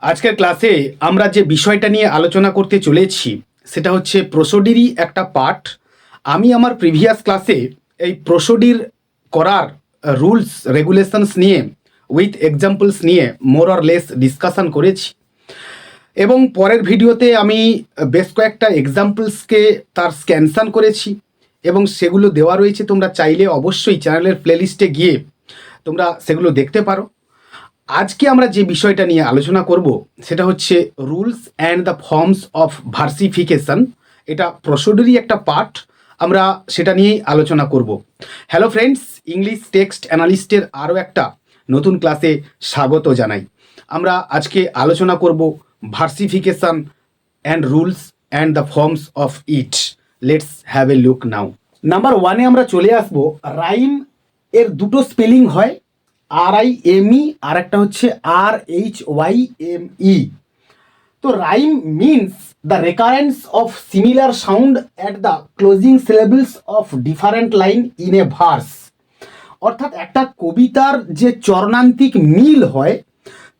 আজকের ক্লাসে আমরা যে বিষয়টা নিয়ে আলোচনা করতে চলেছি সেটা হচ্ছে প্রসোডিরই একটা পার্ট। আমি আমার প্রিভিয়াস ক্লাসে এই প্রসোডির করার রুলস রেগুলেশনস নিয়ে উইথ এক্সাম্পলস নিয়ে মোর অর লেস ডিসকাশন করেছি এবং পরের ভিডিওতে আমি বেশ কয়েকটা এক্সাম্পলসকে তার স্ক্যানশন করেছি এবং সেগুলো দেওয়া রয়েছে। তোমরা চাইলে অবশ্যই চ্যানেলের প্লেলিস্টে গিয়ে তোমরা সেগুলো দেখতে পারো। আজকে আমরা যে বিষয়টা নিয়ে আলোচনা করব সেটা হচ্ছে rules and the forms of versification. এটা প্রসোডেরই একটা পার্ট, আমরা সেটা নিয়েই আলোচনা করব। হ্যালো ফ্রেন্ডস, ইংলিশ টেক্সট অ্যানালিস্টের আরও একটা নতুন ক্লাসে স্বাগত জানাই। আমরা আজকে আলোচনা করব versification and rules and the forms of it. Let's have a look now. Number ওয়ানে আমরা চলে আসব। রাইম এর দুটো স্পেলিং হয়, RIME, আর একটা হচ্ছে RHYME। তো rhyme means the recurrence of similar sound at the closing syllables of different line in a verse. অর্থাৎ একটা কবিতার যে চরণান্তিক মিল হয়,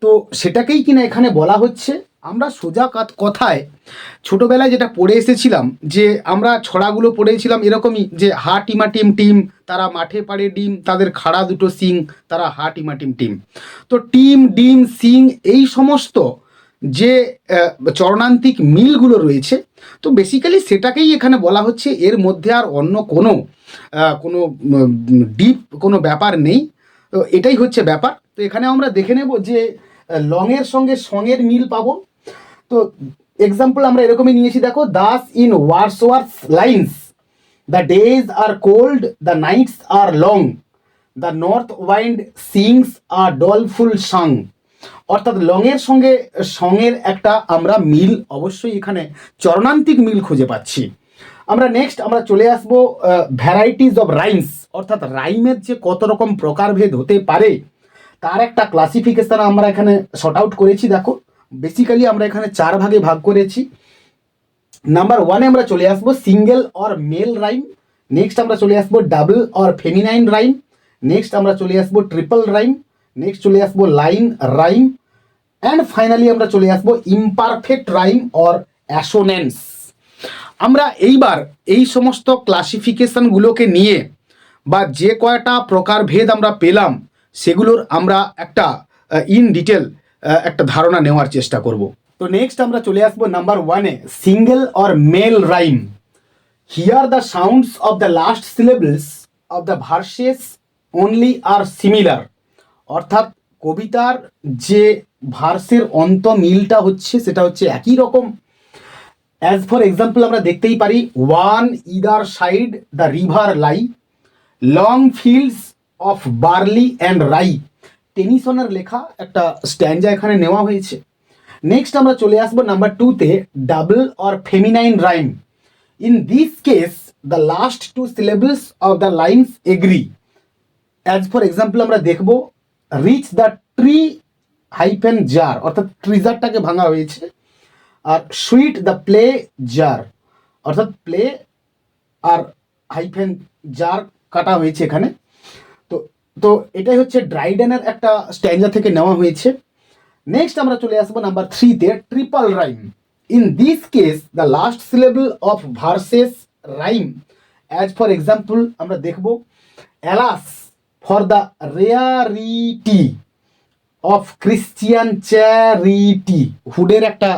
তো সেটাকেই কিনা এখানে বলা হচ্ছে। আমরা সোজা কথায় ছোটোবেলায় যেটা পড়ে এসেছিলাম, যে আমরা ছড়াগুলো পড়েছিলাম এরকমই, যে হা টিমাটিম টিম, তারা মাঠে পাড়ে ডিম, তাদের খাড়া দুটো সিং, তারা হা টিমাটিম টিম। তো টিম, ডিম, সিং, এই সমস্ত যে চরণান্তিক মিলগুলো রয়েছে, তো বেসিক্যালি সেটাকেই এখানে বলা হচ্ছে। এর মধ্যে আর অন্য কোনো ডিপ কোনো ব্যাপার নেই। তো এটাই হচ্ছে ব্যাপার। তো এখানে আমরা দেখে নেব যে লংয়ের সঙ্গে সঙের মিল পাবো। তো এক্সাম্পল আমরা এরকমই নিয়েছি, দেখো, thus in Wordsworth's lines, the days are cold, the nights are long, the north wind sings a doleful song. অর্থাৎ লংয়ের সঙ্গে সঙের একটা আমরা মিল অবশ্যই এখানে চরণান্তিক মিল খুঁজে পাচ্ছি। আমরা নেক্সট আমরা চলে আসবো ভ্যারাইটিস অফ রাইমস, অর্থাৎ রাইমের যে কত রকম প্রকারভেদ হতে পারে তার একটা ক্লাসিফিকেশন আমরা এখানে শর্ট আউট করেছি। দেখো, বেসিক্যালি আমরা এখানে 4 ভাগে ভাগ করেছি। নাম্বার ওয়ানে আমরা চলে আসবো single or male rhyme. Next আমরা চলে আসবো double or feminine rhyme. Next আমরা চলে আসবো ট্রিপল রাইম। নেক্সট চলে আসবো লাইন রাইম। অ্যান্ড ফাইনালি আমরা চলে আসবো ইমপারফেক্ট রাইম অর অ্যাসোনেন্স। আমরা এইবার এই সমস্ত ক্লাসিফিকেশনগুলোকে নিয়ে বা যে কয়টা প্রকারভেদ আমরা পেলাম সেগুলোর আমরা একটা ইন ডিটেল একটা ধারণা নেওয়ার চেষ্টা করব। তো নেক্সট আমরা চলে আসবো নাম্বার ওয়ানে, single or male rhyme. Here the sounds of the last syllables of the verses only are similar. অর্থাৎ কবিতার যে ভার্সের অন্ত মিলটা হচ্ছে সেটা হচ্ছে একই রকম। অ্যাজ ফর এক্সাম্পল আমরা দেখতেই পারি, on either side the river lie, long fields of barley and rye. টেনিসনের লেখা একটা স্ট্যান্ডা এখানে নেওয়া হয়েছে। নেক্সট আমরা চলে আসবো নাম্বার 2তে, double or feminine rhyme. In this case the last 2 syllables of the lines agree. As for example আমরা দেখব, reach the tree hyphen jar, অর্থাৎ ট্রিজারটাকে ভাঙা হয়েছে। আর সুইট দ্য প্লে জার, অর্থাৎ প্লে আর হাইফেন জার কাটা হয়েছে এখানে। তো এটাই হচ্ছে ড্রাইডেনের একটা স্ট্যান্ডা থেকে নেওয়া হয়েছে। নেক্সট আমরা চলে আসবো নাম্বার 3তে, triple rhyme. In this case the last syllable of verses rhyme. As for example আমরা দেখব, alas for the rarity of Christian charity. হুডের একটা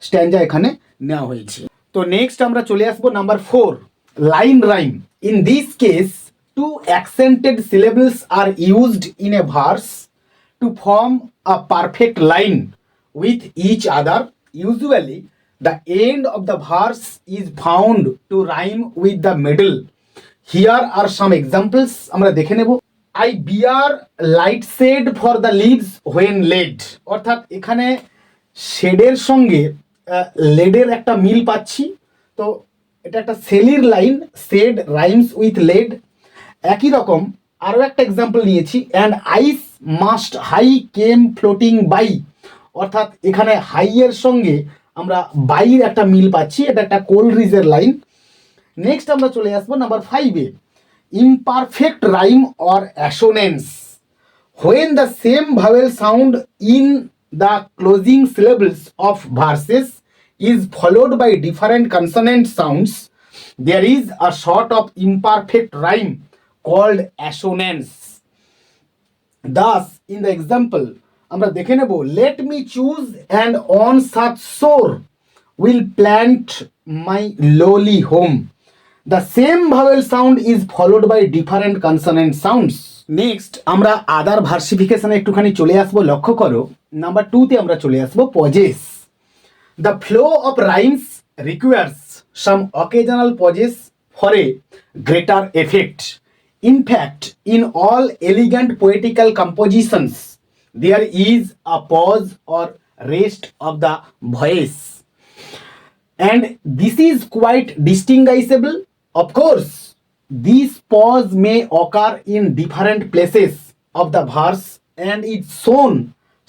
স্ট্যান্ডা এখানে নেওয়া হয়েছে। তো নেক্সট আমরা চলে আসবো number 4, line rhyme. In this case 2 accented syllables are used in a verse to form a perfect line with each other. Usually, the end of the verse is found to rhyme with the middle. Here are some examples. আমরা দেখে নেব। I bear light shade for the leaves when laid. অর্থাৎ এখানে শেডের সঙ্গে লেডের একটা মিল পাচ্ছি। তো এটা একটা সেলির line, shed rhymes with led. একই রকম আরও একটা এক্সাম্পল নিয়েছি, and ice mast high came floating by. অর্থাৎ এখানে হাইয়ের সঙ্গে আমরা বাইর একটা মিল পাচ্ছি, এটা একটা কোলরিজের লাইন। নেক্সট আমরা চলে আসবো number 5-এ, imperfect rhyme or assonance when the same vowel sound in the closing syllables of verses is followed by different consonant sounds, there is a sort of imperfect rhyme called assonance. Thus, in the example, আমরা দেখে নেব, let me choose and on such shore will plant my lowly home. The same vowel sound is followed by different consonant sounds. Next আমরা আদার ভার্সিফিকেশনে একটুখানি চলে আসবো, লক্ষ্য করো number 2তে আমরা চলে আসবো pauses. The flow of rhymes requires some occasional pauses for a greater effect. In fact, in all elegant poetical compositions, there is a pause or rest of the voice. And this is quite distinguishable. Of course, this pause may occur in different places of the verse and is shown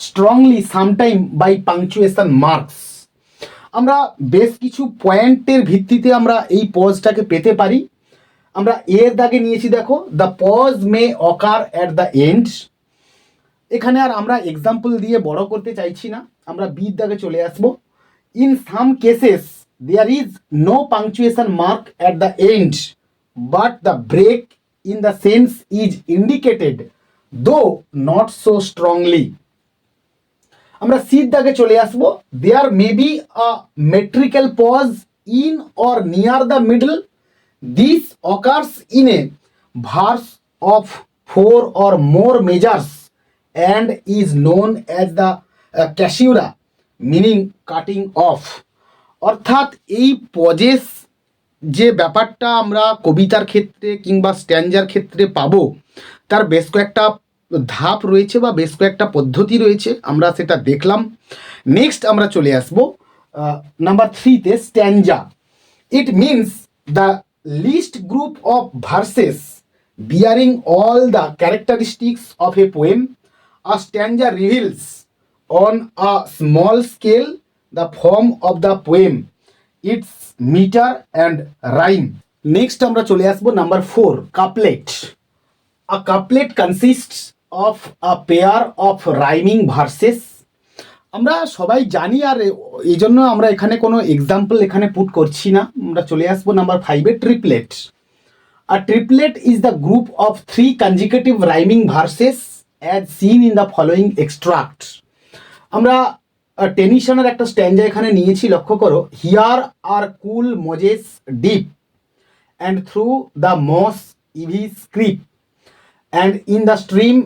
strongly sometime by punctuation marks. আমরা বেশ কিছু পয়েন্টের ভিত্তিতে আমরা এই পজটাকে পেতে পারি। আমরা এর দাগে নিয়েছি, দেখো, the pause may occur at the end. এখানে আর আমরা এক্সাম্পল দিয়ে বড় করতে চাইছি না, আমরা বির দাগে চলে আসবো। In some cases there is no punctuation mark at the end, but the break in the sense is indicated though not so strongly. আমরা সির দাগে চলে আসবো। There may be a metrical pause in or near the middle. This occurs in a verse of 4 or more measures and is known as the caesura, meaning cutting off. অর্থাৎ এই pauses যে ব্যাপারটা আমরা কবিতার ক্ষেত্রে কিংবা স্ট্যাঞ্জার ক্ষেত্রে পাবো, তার বেশ কয়েকটা ধাপ রয়েছে বা বেশ কয়েকটা পদ্ধতি রয়েছে, আমরা সেটা দেখলাম। নেক্সট আমরা চলে আসবো নাম্বার 3তে, stanza. It means the least group of verses bearing all the characteristics of a poem. A stanza reveals on a small scale the form of the poem, its meter and rhyme. Next আমরা চলে আসবো number 4, couplet. A couplet consists of a pair of rhyming verses. আমরা সবাই জানি, আর এই জন্য আমরা এখানে কোনো এক্সাম্পল এখানে পুট করছি না। আমরা চলে আসবো নাম্বার 5-এ, triplet. A triplet is the group of 3 consecutive rhyming verses as seen in the following extract. আমরা টেনিসনের একটা স্ট্যাঞ্জা এখানে নিয়েছি, লক্ষ্য করো। Here are cool mosses deep and through the moss ivy creep and in the stream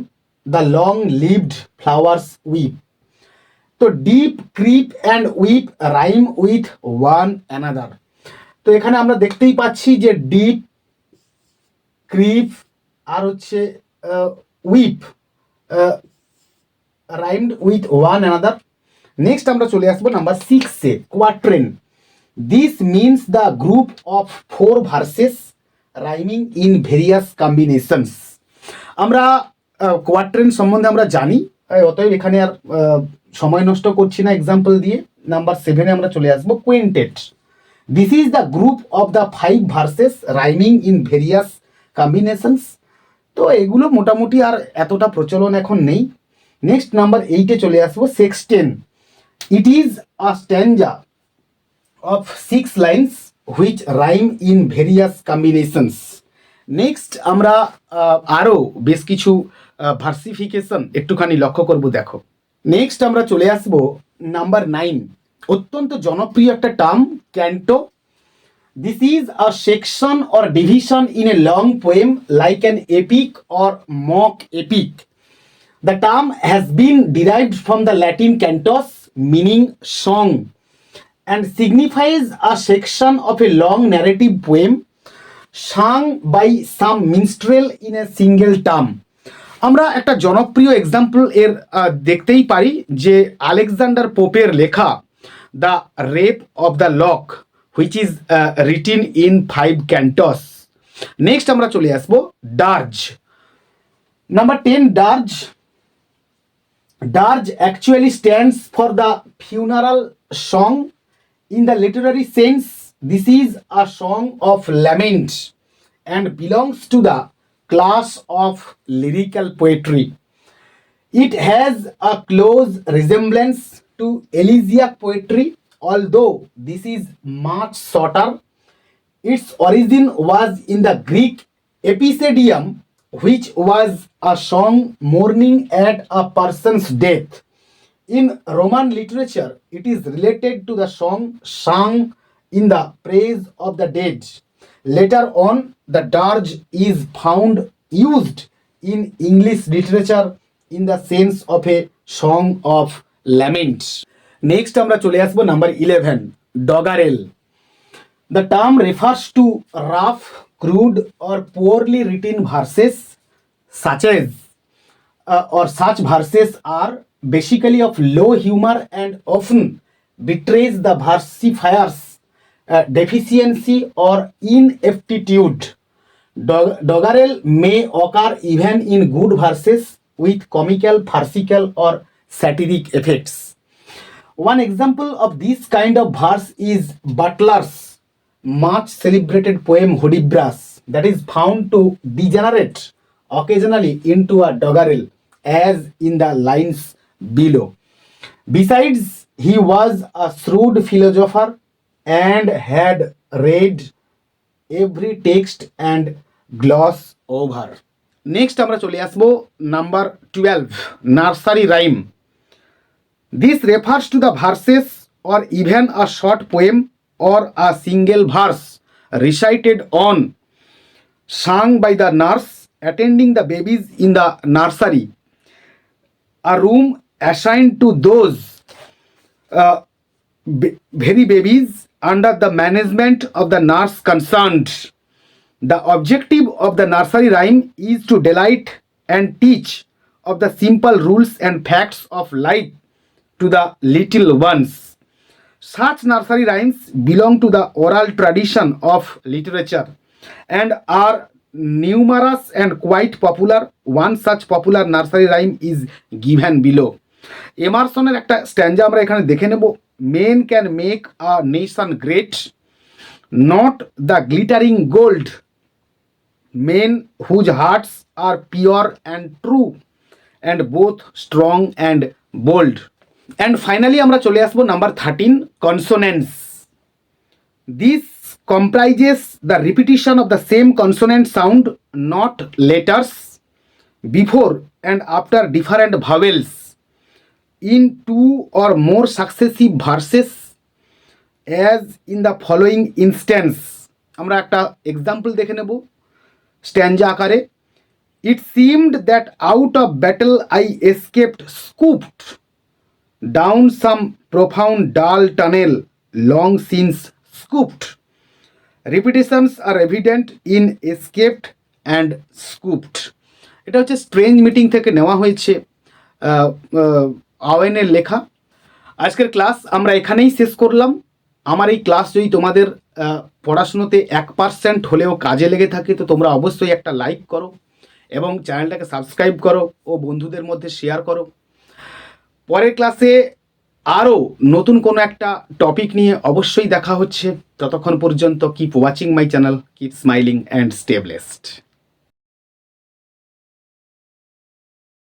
the long leaved flowers weep. তো deep, creep and weep rhyme with one another. তো এখানে আমরা দেখতেই পাচ্ছি যে ডিপ, ক্রিপ আর হচ্ছে weep rhymed with one another. Next আমরা চলে আসবো নাম্বার 6-এ, quatrain. This means the group of 4 verses rhyming in various combinations. আমরা কোয়াট্রেন সম্বন্ধে আমরা জানি, অতএব এখানে আর সময় নষ্ট করছি না এক্সাম্পল দিয়ে। নাম্বার 7-এ আমরা চলে আসবো, quintet. This is the group of the 5 verses rhyming in various combinations. তো এগুলো মোটামুটি আর এতটা প্রচলন এখন নেই। নেক্সট নাম্বার 8-এ চলে আসবো, sextain. It is a stanza of 6 lines which rhyme in various combinations. Next আমরা আরও বেশ কিছু ভার্সিফিকেশন একটুখানি লক্ষ্য করব, দেখো। নেক্সট আমরা চলে আসবো নাম্বার 9, অত্যন্ত জনপ্রিয় একটা term, canto. This is a section or division in a long poem like an epic or mock epic. The term has been derived from the Latin cantus, meaning song, and signifies a section of a long narrative poem sung by some minstrel in a single term. আমরা একটা জনপ্রিয় example এর দেখতেই পারি, যে Alexander পোপের লেখা the rape of the lock, which is written in 5 cantos. Next আমরা চলে আসবো dirge. Number 10, dirge. Dirge actually stands for the funeral song. In the literary sense, this is a song of lament and belongs to the class of lyrical poetry. It has a close resemblance to elegiac poetry, although this is much shorter. Its origin was in the Greek epicedium, which was a song mourning at a person's death. In Roman literature, it is related to the song sung in the praise of the dead. Later on, the dirge is found used in English literature in the sense of a song of lament. Next আমরা চলে আসবো number 11, doggerel. The term refers to rough, crude or poorly written verses such as or such verses are basically of low humor and often betrays the versifier's deficiency or ineptitude. Doggerel may occur even in good verses with comical, farcical or satiric effects. One example of this kind of verse is Butler's much celebrated poem Hudibras, that is found to degenerate occasionally into a doggerel as in the lines below. Besides, he was a shrewd philosopher and had read every text and gloss over. Next আমরা চলে আসবো number 12, nursery rhyme. This refers to the verses or even a short poem or a single verse recited on, sung by the nurse attending the babies in the nursery, a room assigned to those very babies under the management of the nurse concerned. The objective of the nursery rhyme is to delight and teach of the simple rules and facts of life to the little ones. Such nursery rhymes belong to the oral tradition of literature and are numerous and quite popular. One such popular nursery rhyme is given below. এমারসনের একটা স্ট্যাঞ্জা আমরা এখানে দেখে নেব। Men can make a nation great, not the glittering gold. Men whose hearts are pure and true, and both strong and bold. And finally আমরা চলে আসবো number 13, consonants. This comprises the repetition of the same consonant sound, not letters, before and after different vowels in two or more successive verses, as in the following instance. আমরা একটা example দেখে নেব স্ট্যাঞ্জা আকারে। It seemed that out of battle I escaped scooped down some profound dull tunnel long since scooped. Repetitions are evident in escaped and scooped. এটা হচ্ছে strange meeting থেকে নেওয়া হয়েছে আওয়েনের লেখা। আজকের ক্লাস আমরা এখানেই শেষ করলাম। আমার এই ক্লাস যদি তোমাদের পড়াশুনোতে 1% হলেও কাজে লেগে থাকে তো তোমরা অবশ্যই একটা লাইক করো এবং চ্যানেলটাকে সাবস্ক্রাইব করো ও বন্ধুদের মধ্যে শেয়ার করো। পরের ক্লাসে আরও নতুন কোনো একটা টপিক নিয়ে অবশ্যই দেখা হচ্ছে। ততক্ষণ পর্যন্ত keep watching my channel, keep smiling and stay blessed.